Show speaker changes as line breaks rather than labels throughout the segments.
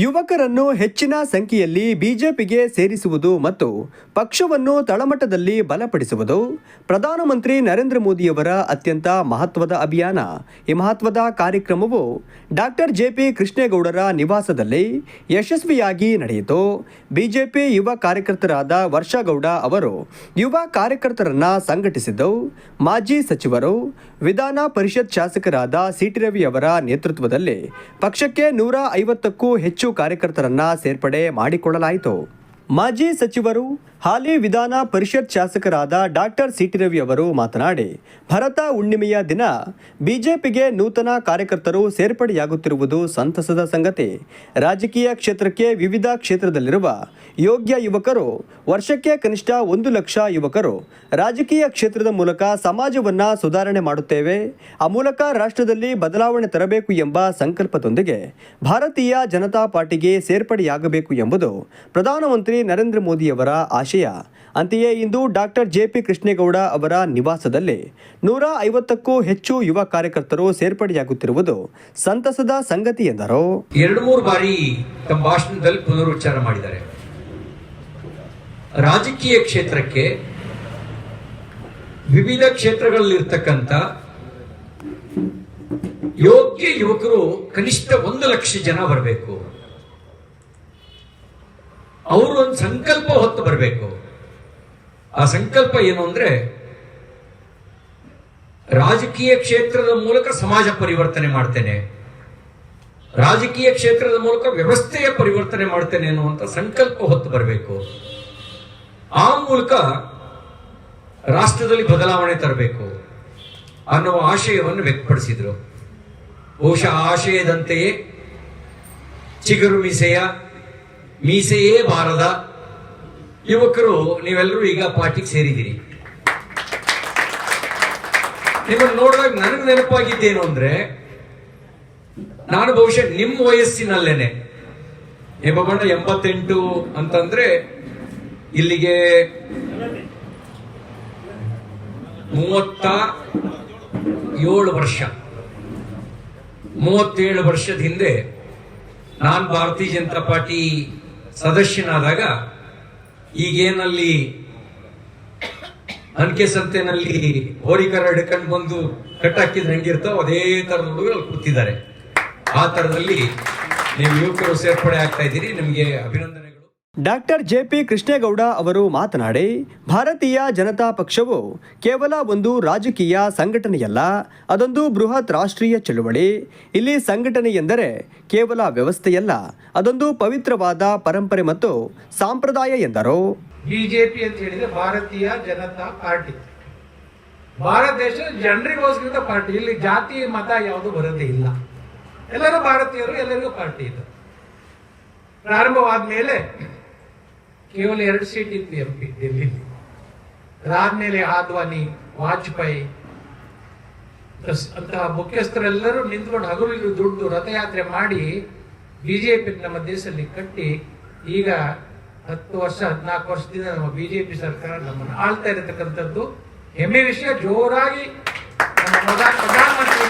ಯುವಕರನ್ನು ಹೆಚ್ಚಿನ ಸಂಖ್ಯೆಯಲ್ಲಿ ಬಿಜೆಪಿಗೆ ಸೇರಿಸುವುದು ಮತ್ತು ಪಕ್ಷವನ್ನು ತಳಮಟ್ಟದಲ್ಲಿ ಬಲಪಡಿಸುವುದು ಪ್ರಧಾನಮಂತ್ರಿ ನರೇಂದ್ರ ಮೋದಿಯವರ ಅತ್ಯಂತ ಮಹತ್ವದ ಅಭಿಯಾನ. ಈ ಮಹತ್ವದ ಕಾರ್ಯಕ್ರಮವು ಡಾಕ್ಟರ್ ಜೆಪಿ ಕೃಷ್ಣೇಗೌಡರ ನಿವಾಸದಲ್ಲಿ ಯಶಸ್ವಿಯಾಗಿ ನಡೆಯಿತು. ಬಿಜೆಪಿ ಯುವ ಕಾರ್ಯಕರ್ತರಾದ ವರ್ಷಗೌಡ ಅವರು ಯುವ ಕಾರ್ಯಕರ್ತರನ್ನ ಸಂಘಟಿಸಿದ್ದು ಮಾಜಿ ಸಚಿವರು ವಿಧಾನ ಪರಿಷತ್ ಶಾಸಕರಾದ ಸಿಟಿ ರವಿ ಅವರ ನೇತೃತ್ವದಲ್ಲಿ ಪಕ್ಷಕ್ಕೆ 150ಕ್ಕೂ ಹೆಚ್ಚು ಕಾರ್ಯಕರ್ತರನ್ನ ಸೇರ್ಪಡೆ ಮಾಡಿಕೊಳ್ಳಲಾಯಿತು. ಮಾಜಿ ಸಚಿವರು ಹಾಲಿ ವಿಧಾನ ಪರಿಷತ್ ಶಾಸಕರಾದ ಡಾಕ್ಟರ್ ಸಿಟಿ ರವಿ ಅವರು ಮಾತನಾಡಿ, ಭರತ ಹುಣ್ಣಿಮೆಯ ದಿನ ಬಿಜೆಪಿಗೆ ನೂತನ ಕಾರ್ಯಕರ್ತರು ಸೇರ್ಪಡೆಯಾಗುತ್ತಿರುವುದು ಸಂತಸದ ಸಂಗತಿ. ರಾಜಕೀಯ ಕ್ಷೇತ್ರಕ್ಕೆ ವಿವಿಧ ಕ್ಷೇತ್ರದಲ್ಲಿರುವ ಯೋಗ್ಯ ಯುವಕರು, ವರ್ಷಕ್ಕೆ ಕನಿಷ್ಠ 1 ಲಕ್ಷ ಯುವಕರು ರಾಜಕೀಯ ಕ್ಷೇತ್ರದ ಮೂಲಕ ಸಮಾಜವನ್ನು ಸುಧಾರಣೆ ಮಾಡುತ್ತೇವೆ. ಆ ಮೂಲಕ ರಾಷ್ಟ್ರದಲ್ಲಿ ಬದಲಾವಣೆ ತರಬೇಕು ಎಂಬ ಸಂಕಲ್ಪದೊಂದಿಗೆ ಭಾರತೀಯ ಜನತಾ ಪಾರ್ಟಿಗೆ ಸೇರ್ಪಡೆಯಾಗಬೇಕು ಎಂಬುದು ಪ್ರಧಾನಮಂತ್ರಿ ನರೇಂದ್ರ ಮೋದಿಯವರ ಆಶಯ. ಅಂತೆಯೇ ಇಂದು ಡಾಕ್ಟರ್ ಜೆಪಿ ಕೃಷ್ಣೇಗೌಡ ಅವರ ನಿವಾಸದಲ್ಲಿ 150ಕ್ಕೂ ಹೆಚ್ಚು ಯುವ ಕಾರ್ಯಕರ್ತರು ಸೇರ್ಪಡೆಯಾಗುತ್ತಿರುವುದು ಸಂತಸದ ಸಂಗತಿ ಎಂದರು.
2-3 ಬಾರಿ ತಮ್ಮ ಭಾಷಣದಲ್ಲಿ ಪುನರುಚ್ಚಾರ ಮಾಡಿದ್ದಾರೆ. ರಾಜಕೀಯ ಕ್ಷೇತ್ರಕ್ಕೆ ವಿವಿಧ ಕ್ಷೇತ್ರಗಳಲ್ಲಿರ್ತಕ್ಕಂಥ ಯೋಗ್ಯ ಯುವಕರು ಕನಿಷ್ಠ 1 ಲಕ್ಷ ಜನ ಬರಬೇಕು. ಅವರು ಒಂದು ಸಂಕಲ್ಪ ಹೊತ್ತು ಬರಬೇಕು. ಆ ಸಂಕಲ್ಪ ಏನು ಅಂದ್ರೆ, ರಾಜಕೀಯ ಕ್ಷೇತ್ರದ ಮೂಲಕ ಸಮಾಜ ಪರಿವರ್ತನೆ ಮಾಡ್ತೇನೆ, ರಾಜಕೀಯ ಕ್ಷೇತ್ರದ ಮೂಲಕ ವ್ಯವಸ್ಥೆಯ ಪರಿವರ್ತನೆ ಮಾಡ್ತೇನೆ ಅನ್ನುವಂಥ ಸಂಕಲ್ಪ ಹೊತ್ತು ಬರಬೇಕು. ಆ ಮೂಲಕ ರಾಷ್ಟ್ರದಲ್ಲಿ ಬದಲಾವಣೆ ತರಬೇಕು ಅನ್ನುವ ಆಶಯವನ್ನು ವ್ಯಕ್ತಪಡಿಸಿದ್ರು. ಬಹುಶಃ ಆಶಯದಂತೆಯೇ ಚಿಗುರು ಮೀಸೆಯೇ ಬಾರದ ಯುವಕರು ನೀವೆಲ್ಲರೂ ಈಗ ಪಾರ್ಟಿಗೆ ಸೇರಿದ್ದೀರಿ. ನಿಮ್ಮನ್ನು ನೋಡಿದಾಗ ನನಗೆ ನೆನಪಾಗಿದ್ದೇನು ಅಂದ್ರೆ, ನಾನು ಬಹುಶಃ ನಿಮ್ಮ ವಯಸ್ಸಿನಲ್ಲೇನೆ, ನಿಮ್ಮ ಬಣ್ಣ 88 ಅಂತಂದ್ರೆ ಇಲ್ಲಿಗೆ 37 ವರ್ಷ. 37 ವರ್ಷದ ಹಿಂದೆ ನಾನು ಭಾರತೀಯ ಜನತಾ ಪಾರ್ಟಿ ಸದಸ್ಯನಾದಾಗ ಈಗೇನಲ್ಲಿ ಅನ್ಕೆ ಸಂತೆನಲ್ಲಿ ಹೋರಿಕರ ಹಿಡ್ಕೊಂಡು ಬಂದು ಕಟ್ಟಾಕಿದ್ರೆ ಹೆಂಗಿರ್ತಾವ ಅದೇ ತರದ ಹುಡುಗರು ಅಲ್ಲಿ ಕೂತಿದ್ದಾರೆ. ಆ ತರದಲ್ಲಿ ನೀವು ಯುವಕರು ಸೇರ್ಪಡೆ ಆಗ್ತಾ ಇದ್ದೀರಿ. ನಿಮಗೆ ಅಭಿನಂದನೆಗಳು.
ಡಾಕ್ಟರ್ ಜೆಪಿ ಕೃಷ್ಣೇಗೌಡ ಅವರು ಮಾತನಾಡಿ, ಭಾರತೀಯ ಜನತಾ ಪಕ್ಷವು ಕೇವಲ ಒಂದು ರಾಜಕೀಯ ಸಂಘಟನೆಯಲ್ಲ, ಅದೊಂದು ಬೃಹತ್ ರಾಷ್ಟ್ರೀಯ ಚಳುವಳಿ. ಇಲ್ಲಿ ಸಂಘಟನೆ ಎಂದರೆ ಕೇವಲ ವ್ಯವಸ್ಥೆಯಲ್ಲ, ಅದೊಂದು ಪವಿತ್ರವಾದ ಪರಂಪರೆ ಮತ್ತು ಸಂಪ್ರದಾಯ ಎಂದರು.
ಬಿಜೆಪಿ ಅಂತ ಹೇಳಿದ್ರೆ ಭಾರತೀಯ ಜನತಾ ಪಾರ್ಟಿ, ಭಾರತ ದೇಶದ ಜನರಿಗೋಸ್ಕರ ಪಾರ್ಟಿ. ಇಲ್ಲಿ ಜಾತಿ ಮತ ಯಾವುದು ಬರೋದೇ ಇಲ್ಲ, ಎಲ್ಲರೂ ಭಾರತೀಯರು, ಎಲ್ಲರಿಗೂ ಪಾರ್ಟಿ ಇದೆ. ಪ್ರಾರಂಭವಾದ ಮೇಲೆ ಕೇವಲ 2 ಸೀಟ್ ಇತ್ತು MP ಡೆಲ್ಲಿಲಿ. ಅದಾದ್ಮೇಲೆ ಆದ್ವಾನಿ, ವಾಜಪೇಯಿ ಅಂತಹ ಮುಖ್ಯಸ್ಥರೆಲ್ಲರೂ ನಿಂತ್ಕೊಂಡು ಹಗಲು ದುಡ್ಡು ರಥಯಾತ್ರೆ ಮಾಡಿ ಬಿಜೆಪಿ ನಮ್ಮ ದೇಶದಲ್ಲಿ ಕಟ್ಟಿ ಈಗ 10 ವರ್ಷ 14 ವರ್ಷದಿಂದ ನಮ್ಮ ಬಿಜೆಪಿ ಸರ್ಕಾರ ನಮ್ಮನ್ನು ಆಳ್ತಾ ಇರತಕ್ಕಂಥದ್ದು ಹೆಮ್ಮೆ ವಿಷಯ. ಜೋರಾಗಿ ನಮ್ಮ ಪ್ರಧಾನಮಂತ್ರಿ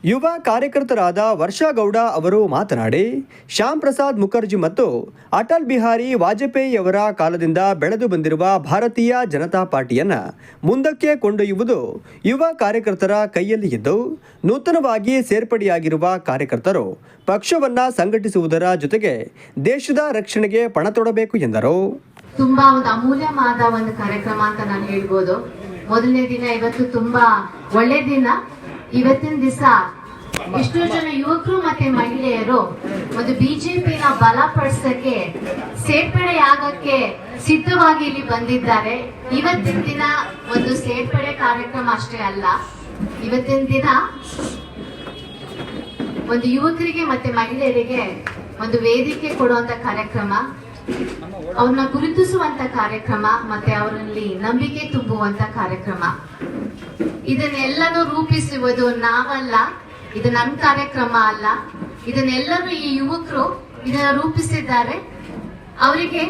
ಯುವ ಕಾರ್ಯಕರ್ತರಾದ ವರ್ಷಗೌಡ ಅವರು ಮಾತನಾಡಿ, ಶ್ಯಾಮ್ ಪ್ರಸಾದ್ ಮುಖರ್ಜಿ ಮತ್ತು ಅಟಲ್ ಬಿಹಾರಿ ವಾಜಪೇಯಿಯವರ ಕಾಲದಿಂದ ಬೆಳೆದು ಬಂದಿರುವ ಭಾರತೀಯ ಜನತಾ ಪಾರ್ಟಿಯನ್ನು ಮುಂದಕ್ಕೆ ಕೊಂಡೊಯ್ಯುವುದು ಯುವ ಕಾರ್ಯಕರ್ತರ ಕೈಯಲ್ಲಿ ಇದ್ದು, ನೂತನವಾಗಿ ಸೇರ್ಪಡೆಯಾಗಿರುವ ಕಾರ್ಯಕರ್ತರು ಪಕ್ಷವನ್ನು ಸಂಘಟಿಸುವುದರ ಜೊತೆಗೆ ದೇಶದ ರಕ್ಷಣೆಗೆ ಪಣ ತೊಡಬೇಕು ಎಂದರು.
ತುಂಬಾ ಒಂದು ಅಮೂಲ್ಯವಾದ ಒಂದು ಕಾರ್ಯಕ್ರಮ ಅಂತ ನಾನು ಹೇಳ್ಬೋದು. ಮೊದಲನೇ ದಿನ ಇವತ್ತು ತುಂಬಾ ಒಳ್ಳೆ ದಿನ. ಇವತ್ತಿನ ದಿವಸ ಎಷ್ಟೋ ಜನ ಯುವಕರು ಮತ್ತೆ ಮಹಿಳೆಯರು ಒಂದು ಬಿಜೆಪಿನ ಬಲಪಡಿಸಕ್ಕೆ ಸೇರ್ಪಡೆಯಾಗಕ್ಕೆ ಸಿದ್ಧವಾಗಿ ಇಲ್ಲಿ ಬಂದಿದ್ದಾರೆ. ಇವತ್ತಿನ ದಿನ ಒಂದು ಸೇರ್ಪಡೆ ಕಾರ್ಯಕ್ರಮ ಅಷ್ಟೇ ಅಲ್ಲ, ಇವತ್ತಿನ ದಿನ ಒಂದು ಯುವಕರಿಗೆ ಮತ್ತೆ ಮಹಿಳೆಯರಿಗೆ ಒಂದು ವೇದಿಕೆ ಕೊಡುವಂತ ಕಾರ್ಯಕ್ರಮ, ಅವ್ರನ್ನ ಗುರುತಿಸುವಂತ ಕಾರ್ಯಕ್ರಮ, ಮತ್ತೆ ಅವರಲ್ಲಿ ನಂಬಿಕೆ ತುಂಬುವಂತ ಕಾರ್ಯಕ್ರಮ. ಇದನ್ನೆಲ್ಲನೂ ರೂಪಿಸುವುದು ನಾವಲ್ಲ, ಇದು ನನ್ನ ಕಾರ್ಯಕ್ರಮ ಅಲ್ಲ, ಇದನ್ನೆಲ್ಲರೂ ಈ ಯುವಕರು ಇದನ್ನ ರೂಪಿಸಿದ್ದಾರೆ. ಅವರಿಗೆ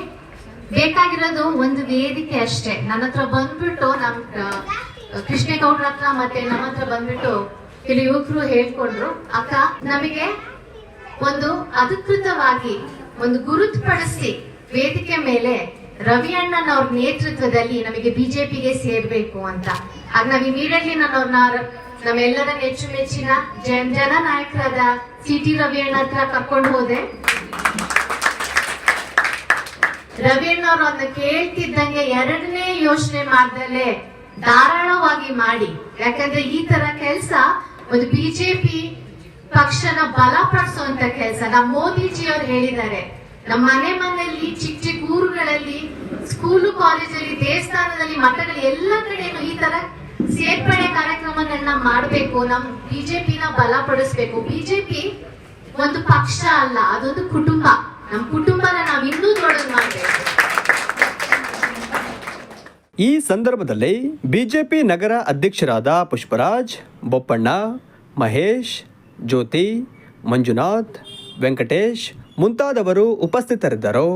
ಬೇಕಾಗಿರೋದು ಒಂದು ವೇದಿಕೆ ಅಷ್ಟೇ. ನನ್ನ ಹತ್ರ ಬಂದ್ಬಿಟ್ಟು ನಮ್ ಕೃಷ್ಣೇಗೌಡ್ರ ಹತ್ರ ಮತ್ತೆ ನಮ್ಮ ಹತ್ರ ಬಂದ್ಬಿಟ್ಟು ಕೆಲವು ಯುವಕರು ಹೇಳ್ಕೊಂಡ್ರು, ಅಕ್ಕ ನಮಗೆ ಒಂದು ಅಧಿಕೃತವಾಗಿ ಒಂದು ಗುರುತುಪಡಿಸಿ ವೇದಿಕೆ ಮೇಲೆ ರವಿ ಅಣ್ಣನವ್ರ ನೇತೃತ್ವದಲ್ಲಿ ನಮಗೆ ಬಿಜೆಪಿಗೆ ಸೇರ್ಬೇಕು ಅಂತ ಆಗ ನಾವ್ ಇಮಿಡಿಯೇಟ್ಲಿ ನಾನು ಅವ್ರನ್ನ ನಮ್ಮೆಲ್ಲರ ನೆಚ್ಚಿನ ಜನ ನಾಯಕರಾದ ಸಿ.ಟಿ. ರವಿ ಅಣ್ಣ ಹತ್ರ ಕರ್ಕೊಂಡು ಹೋದೆ. ರವಿ ಅಣ್ಣವ್ರು ಅದನ್ನ ಕೇಳ್ತಿದ್ದಂಗೆ ಎರಡನೇ ಯೋಚನೆ ಮಾಡ್ದಲೆ ಧಾರಾಳವಾಗಿ ಮಾಡಿ, ಯಾಕಂದ್ರೆ ಈ ತರ ಕೆಲಸ ಒಂದು ಬಿಜೆಪಿ ಪಕ್ಷನ ಬಲಪಡಿಸುವಂತ ಕೆಲಸ. ನಮ್ಮ ಮೋದಿಜಿ ಅವ್ರು ಹೇಳಿದ್ದಾರೆ, ನಮ್ಮ ಮನೆಯಲ್ಲಿ ಚಿಕ್ಕ ಚಿಕ್ಕ ಊರುಗಳಲ್ಲಿ, ಸ್ಕೂಲು, ಕಾಲೇಜಲ್ಲಿ, ದೇವಸ್ಥಾನದಲ್ಲಿ, ಮಠದಲ್ಲಿ ಎಲ್ಲ ಕಡೆನೂ ಈ ತರ ಸೇರ್ಪಡೆ ಕಾರ್ಯಕ್ರಮಗಳನ್ನ ಮಾಡಬೇಕು. ನಮ್ ಬಿಜೆಪಿನ ಬಲಪಡಿಸ್ಬೇಕು. ಬಿಜೆಪಿ ಒಂದು ಪಕ್ಷ ಅಲ್ಲ, ಅದೊಂದು ಕುಟುಂಬ. ನಮ್ಮ ಕುಟುಂಬನ ನಾವು ಇನ್ನೂ ದೊಡ್ಡದು ಮಾಡಬೇಕು.
ಈ ಸಂದರ್ಭದಲ್ಲಿ ಬಿಜೆಪಿ ನಗರ ಅಧ್ಯಕ್ಷರಾದ ಪುಷ್ಪರಾಜ್, ಬೊಪ್ಪಣ್ಣ, ಮಹೇಶ್, ಜ್ಯೋತಿ, ಮಂಜುನಾಥ್, ವೆಂಕಟೇಶ್ ಮುಂತಾದವರು ಉಪಸ್ಥಿತರಿದ್ದರು.